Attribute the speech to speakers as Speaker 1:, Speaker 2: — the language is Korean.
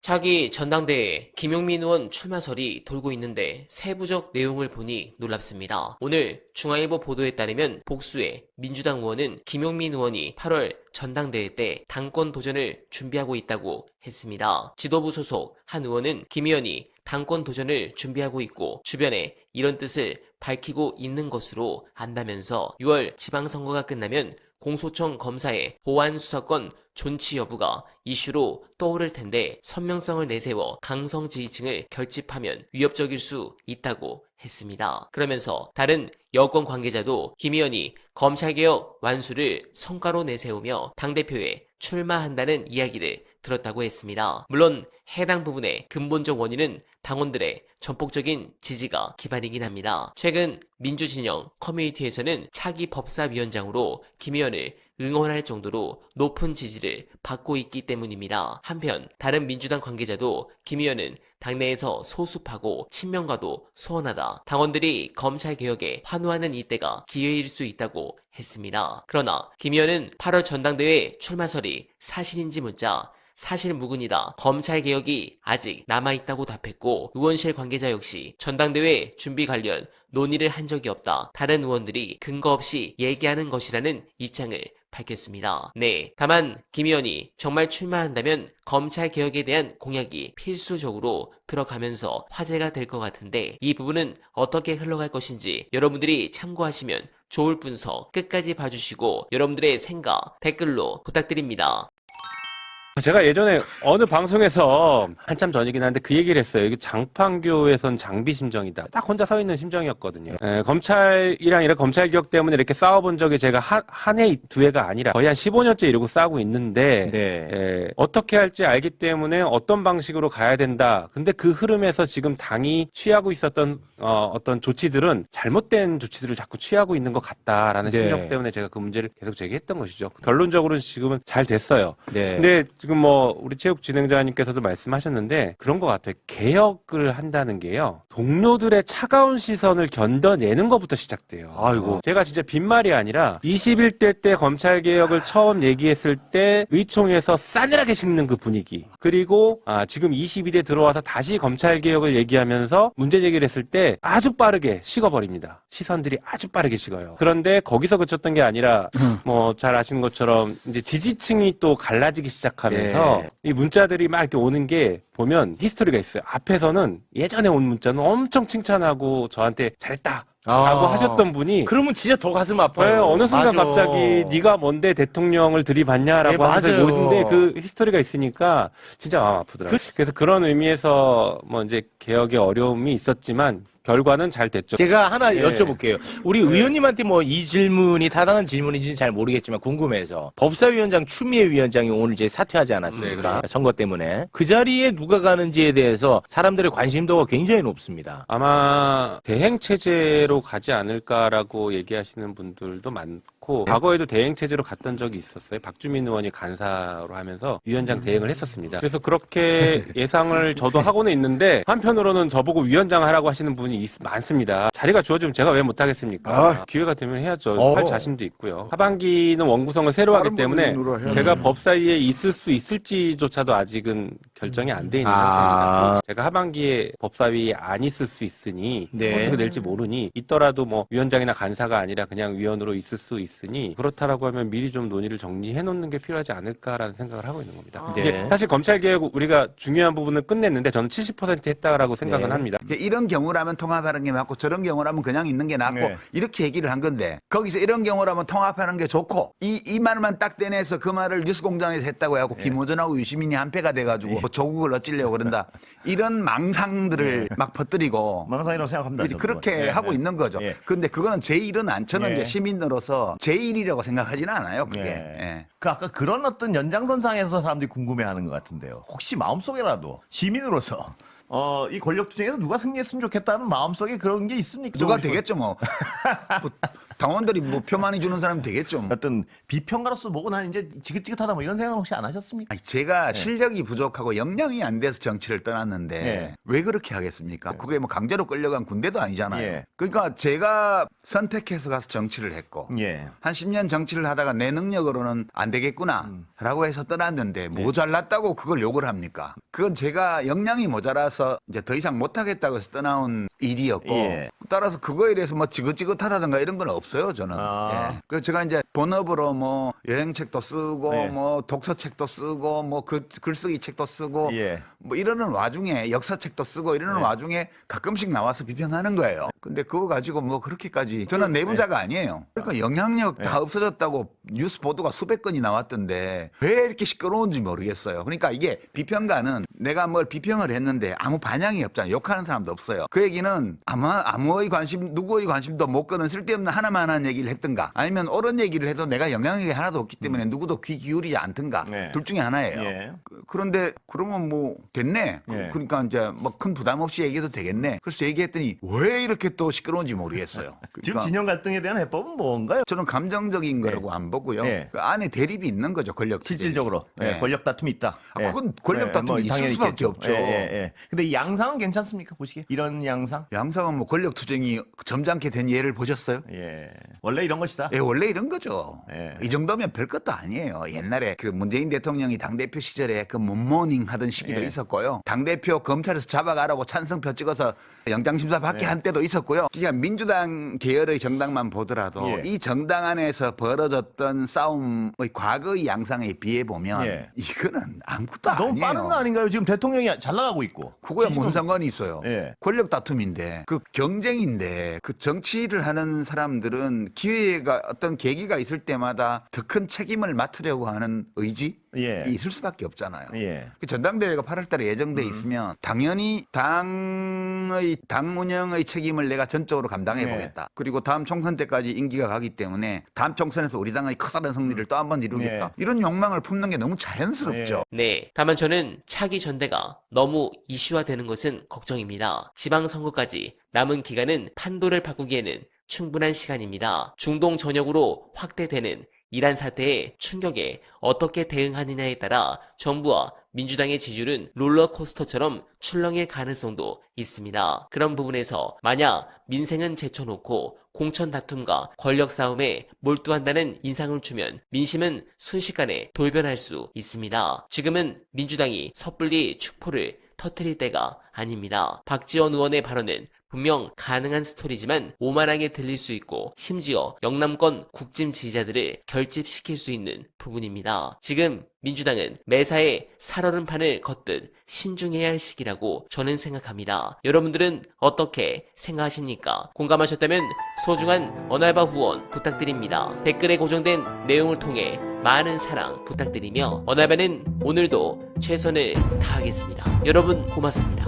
Speaker 1: 차기 전당대회 김용민 의원 출마설이 돌고 있는데 세부적 내용을 보니 놀랍습니다. 오늘 중앙일보 보도에 따르면 복수의 민주당 의원은 김용민 의원이 8월 전당대회 때 당권 도전을 준비하고 있다고 했습니다. 지도부 소속 한 의원은 김 의원이 당권 도전을 준비하고 있고 주변에 이런 뜻을 밝히고 있는 것으로 안다면서 6월 지방선거가 끝나면 공소청 검사의 보안 수사권 존치 여부가 이슈로 떠오를 텐데 선명성을 내세워 강성 지지층을 결집하면 위협적일 수 있다고 했습니다. 그러면서 다른 여권 관계자도 김 의원이 검찰개혁 완수를 성과로 내세우며 당대표에 출마한다는 이야기를 들었다고 했습니다. 물론 해당 부분의 근본적 원인은 당원들의 전폭적인 지지가 기반이긴 합니다. 최근 민주진영 커뮤니티에서는 차기 법사위원장으로 김 의원을 응원할 정도로 높은 지지를 받고 있기 때문입니다. 한편 다른 민주당 관계자도 김 의원은 당내에서 소수파고 친명과도 소원하다. 당원들이 검찰개혁에 환호하는 이때가 기회일 수 있다고 했습니다. 그러나 김 의원은 8월 전당대회 출마설이 사실인지 묻자 사실무근이다. 검찰개혁이 아직 남아있다고 답했고 의원실 관계자 역시 전당대회 준비 관련 논의를 한 적이 없다. 다른 의원들이 근거 없이 얘기하는 것이라는 입장을 밝혔습니다. 네, 다만 김 의원이 정말 출마한다면 검찰개혁에 대한 공약이 필수적으로 들어가면서 화제가 될 것 같은데 이 부분은 어떻게 흘러갈 것인지 여러분들이 참고하시면 좋을 분석 끝까지 봐주시고 여러분들의 생각 댓글로 부탁드립니다.
Speaker 2: 제가 예전에 어느 방송에서 한참 전이긴 한데 그 얘기를 했어요. 이게 장판교에선 장비 심정이다. 딱 혼자 서 있는 심정이었거든요. 검찰이랑 이런 검찰개혁 때문에 이렇게 싸워본 적이 제가 한 해, 두 해가 아니라 거의 한 15년째 이러고 싸우고 있는데
Speaker 3: 네.
Speaker 2: 어떻게 할지 알기 때문에 어떤 방식으로 가야 된다. 근데 그 흐름에서 지금 당이 취하고 있었던 어떤 조치들은 잘못된 조치들을 자꾸 취하고 있는 것 같다라는
Speaker 3: 네.
Speaker 2: 심정 때문에 제가 그 문제를 계속 제기했던 것이죠. 결론적으로는 지금은 잘 됐어요.
Speaker 3: 네.
Speaker 2: 근데 지금 뭐 우리 체육 진행자님께서도 말씀하셨는데 그런 것 같아요. 개혁을 한다는 게요. 동료들의 차가운 시선을 견뎌내는 것부터 시작돼요.
Speaker 3: 아이고.
Speaker 2: 제가 진짜 빈말이 아니라 21대 때 검찰개혁을 처음 얘기했을 때 의총에서 싸늘하게 식는 그 분위기. 그리고 지금 22대 들어와서 다시 검찰개혁을 얘기하면서 문제 제기를 했을 때 아주 빠르게 식어버립니다. 시선들이 아주 빠르게 식어요. 그런데 거기서 그쳤던 게 아니라 뭐 잘 아시는 것처럼 이제 지지층이 또 갈라지기 시작하면서
Speaker 3: 네.
Speaker 2: 이 문자들이 막 이렇게 오는 게 보면 히스토리가 있어요. 앞에서는 예전에 온 문자는 엄청 칭찬하고 저한테 잘했다 라고 하셨던 분이
Speaker 3: 그러면 진짜 더 가슴 아파요.
Speaker 2: 네, 어느 순간
Speaker 3: 맞아.
Speaker 2: 갑자기 네가 뭔데 대통령을 들이받냐라고
Speaker 3: 네,
Speaker 2: 하면서
Speaker 3: 맞아요.
Speaker 2: 오는데 그 히스토리가 있으니까 진짜 마음 아프더라고요. 그래서 그런 의미에서 뭐 이제 개혁의 어려움이 있었지만 결과는 잘 됐죠.
Speaker 3: 제가 하나
Speaker 2: 네.
Speaker 3: 여쭤볼게요. 우리 의원님한테 뭐 이 질문이 타당한 질문인지는 잘 모르겠지만 궁금해서 법사위원장 추미애 위원장이 오늘 이제 사퇴하지 않았습니까?
Speaker 2: 그렇죠.
Speaker 3: 선거 때문에 그 자리에 누가 가는지에 대해서 사람들의 관심도가 굉장히 높습니다.
Speaker 2: 아마 대행 체제로 가지 않을까라고 얘기하시는 분들도 많고 과거에도 대행 체제로 갔던 적이 있었어요. 박주민 의원이 간사로 하면서 위원장 대행을 했었습니다. 그래서 그렇게 예상을 저도 하고는 있는데 한편으로는 저보고 위원장 하라고 하시는 분이 많습니다. 자리가 주어지면 제가 왜 못하겠습니까? 기회가 되면 해야죠. 할 자신도 있고요. 하반기는 원구성을 새로 하기 때문에 제가 법사위에 있을 수 있을지조차도 아직은 결정이 안 돼 있는 상태입니다. 제가 하반기에 법사위에 안 있을 수 있으니
Speaker 3: 네.
Speaker 2: 어떻게 될지 모르니 있더라도 뭐 위원장이나 간사가 아니라 그냥 위원으로 있을 수 있으니 그렇다라고 하면 미리 좀 논의를 정리해 놓는 게 필요하지 않을까라는 생각을 하고 있는 겁니다.
Speaker 3: 네.
Speaker 2: 이제 사실 검찰개혁 우리가 중요한 부분은 끝냈는데 저는 70% 했다라고 생각은
Speaker 3: 네.
Speaker 2: 합니다.
Speaker 4: 이런 경우라면 통합하는 게 맞고 저런 경우라면 그냥 있는 게 낫고
Speaker 5: 네.
Speaker 4: 이렇게 얘기를 한 건데 거기서 이런 경우라면 통합하는 게 좋고 이 말만 딱 떼내서 그 말을 뉴스공장에서 했다고 해갖고 김호준하고 유시민이 한패가 돼가지고 조국을 어찌려고 그런다 이런 망상들을 막 퍼뜨리고
Speaker 5: 망상이라고 생각합니다. 저는.
Speaker 4: 그렇게
Speaker 5: 예,
Speaker 4: 하고
Speaker 5: 예.
Speaker 4: 있는 거죠.
Speaker 5: 예.
Speaker 4: 그런데 그거는 제 일은 안 저는
Speaker 5: 예.
Speaker 4: 이제 시민으로서 제 일이라고 생각하지는 않아요. 그게.
Speaker 5: 예.
Speaker 4: 예.
Speaker 5: 그 아까 그런 어떤 연장선상에서 사람들이 궁금해하는 것 같은데요. 혹시 마음속에라도 시민으로서 이 권력투쟁에서 누가 승리했으면 좋겠다는 마음속에 그런 게 있습니까?
Speaker 4: 누가 되겠죠 뭐. 당원들이 뭐 표 많이 주는 사람이 되겠죠. 뭐.
Speaker 5: 어떤 비평가로서 보고 난 이제 지긋지긋하다 뭐 이런 생각 혹시 안 하셨습니까?
Speaker 4: 아니, 제가 실력이 부족하고 역량이 안 돼서 정치를 떠났는데
Speaker 5: 예.
Speaker 4: 왜 그렇게 하겠습니까? 그게 뭐 강제로 끌려간 군대도 아니잖아요.
Speaker 5: 예.
Speaker 4: 그러니까 제가 선택해서 가서 정치를 했고
Speaker 5: 예.
Speaker 4: 한 10년 정치를 하다가 내 능력으로는 안 되겠구나 라고 해서 떠났는데 모자랐다고 그걸 욕을 합니까? 그건 제가 역량이 모자라서 이제 더 이상 못하겠다고 해서 떠나온 일이었고
Speaker 5: 예.
Speaker 4: 따라서 그거에 대해서 뭐 지긋지긋하다든가 이런 건 없어요 저는.
Speaker 5: 아.
Speaker 4: 예. 그래서 제가 이제 본업으로 뭐 여행책도 쓰고
Speaker 5: 예.
Speaker 4: 뭐 독서책도 쓰고 뭐 글쓰기 책도 쓰고
Speaker 5: 예.
Speaker 4: 뭐 이러는 와중에 역사책도 쓰고 이러는 와중에 가끔씩 나와서 비평하는 거예요. 근데 그거 가지고 뭐 그렇게까지 저는 내부자가 아니에요. 그러니까 영향력 다 없어졌다고 뉴스 보도가 수백 건이 나왔던데 왜 이렇게 시끄러운지 모르겠어요. 그러니까 이게 비평가는 내가 뭘 비평을 했는데 아무 반향이 없잖아요. 욕하는 사람도 없어요. 그 얘기는 아마 아무의 관심 누구의 관심도 못 끄는 쓸데없는 하나만한 얘기를 했든가 아니면 옳은 얘기를 해도 내가 영향력이 하나도 없기 때문에 누구도 귀 기울이지 않든가
Speaker 5: 네.
Speaker 4: 둘 중에 하나예요.
Speaker 5: 예.
Speaker 4: 그런데 그러면 뭐 됐네.
Speaker 5: 예.
Speaker 4: 그러니까 이제 뭐 큰 부담 없이 얘기해도 되겠네. 그래서 얘기했더니 왜 이렇게 또 시끄러운지 모르겠어요.
Speaker 5: 지금
Speaker 4: 그러니까
Speaker 5: 진영 갈등에 대한 해법은 뭔가요?
Speaker 4: 저는 감정적인 거라고 안 보고요.
Speaker 5: 예.
Speaker 4: 그 안에 대립이 있는 거죠. 권력
Speaker 5: 실질적으로
Speaker 4: 예.
Speaker 5: 권력 다툼이 있다.
Speaker 4: 아, 그건 권력 다툼이 있을
Speaker 5: 당연히
Speaker 4: 수밖에
Speaker 5: 있겠죠.
Speaker 4: 없죠.
Speaker 5: 근데 이 양상은 괜찮습니까? 보시기에 이런 양상?
Speaker 4: 양상은 뭐 권력 투쟁이 점잖게 된 예를 보셨어요?
Speaker 5: 예. 원래 이런 것이다.
Speaker 4: 예, 원래 이런 거죠.
Speaker 5: 예.
Speaker 4: 이 정도면 별것도 아니에요. 옛날에 그 문재인 대통령이 당대표 시절에 그 문모닝 하던 시기도
Speaker 5: 예.
Speaker 4: 있었고요. 당대표 검찰에서 잡아가라고 찬성표 찍어서 영장심사 받게 한 때도 있었고요. 그러니까 민주당 계열의 정당만 보더라도
Speaker 5: 예.
Speaker 4: 이 정당 안에서 벌어졌던 싸움의 과거의 양상에 비해 보면
Speaker 5: 예.
Speaker 4: 이거는 아무것도
Speaker 5: 너무
Speaker 4: 아니에요.
Speaker 5: 빠른 거 아닌가요? 지금 대통령이 잘 나가고 있고.
Speaker 4: 그거야
Speaker 5: 지금-
Speaker 4: 무슨 상관이 있어요.
Speaker 5: 예.
Speaker 4: 권력 다툼인데 그 경쟁인데 그 정치를 하는 사람들은 기회가 어떤 계기가 있을 때마다 더 큰 책임을 맡으려고 하는 의지
Speaker 5: 예.
Speaker 4: 있을 수밖에 없잖아요.
Speaker 5: 예.
Speaker 4: 그 전당대회가 8월달에 예정돼 있으면 당연히 당 운영의 책임을 내가 전적으로 감당해
Speaker 5: 예.
Speaker 4: 보겠다. 그리고 다음 총선 때까지 임기가 가기 때문에 다음 총선에서 우리 당의 커다란 승리를 또 한 번 이루겠다.
Speaker 5: 예.
Speaker 4: 이런 욕망을 품는 게 너무 자연스럽죠.
Speaker 1: 네. 다만 저는 차기 전대가 너무 이슈화되는 것은 걱정입니다. 지방선거까지 남은 기간은 판도를 바꾸기에는 충분한 시간입니다. 중동 전역으로 확대되는 이란 사태의 충격에 어떻게 대응하느냐에 따라 정부와 민주당의 지지율은 롤러코스터처럼 출렁일 가능성도 있습니다. 그런 부분에서 만약 민생은 제쳐놓고 공천 다툼과 권력 싸움에 몰두한다는 인상을 주면 민심은 순식간에 돌변할 수 있습니다. 지금은 민주당이 섣불리 축포를 터뜨릴 때가 아닙니다. 박지원 의원의 발언은 분명 가능한 스토리지만 오만하게 들릴 수 있고 심지어 영남권 국짐 지지자들을 결집시킬 수 있는 부분입니다. 지금 민주당은 매사에 살얼음판을 걷듯 신중해야 할 시기라고 저는 생각합니다. 여러분들은 어떻게 생각하십니까? 공감하셨다면 소중한 언알바 후원 부탁드립니다. 댓글에 고정된 내용을 통해 많은 사랑 부탁드리며 언알바는 오늘도 최선을 다하겠습니다. 여러분 고맙습니다.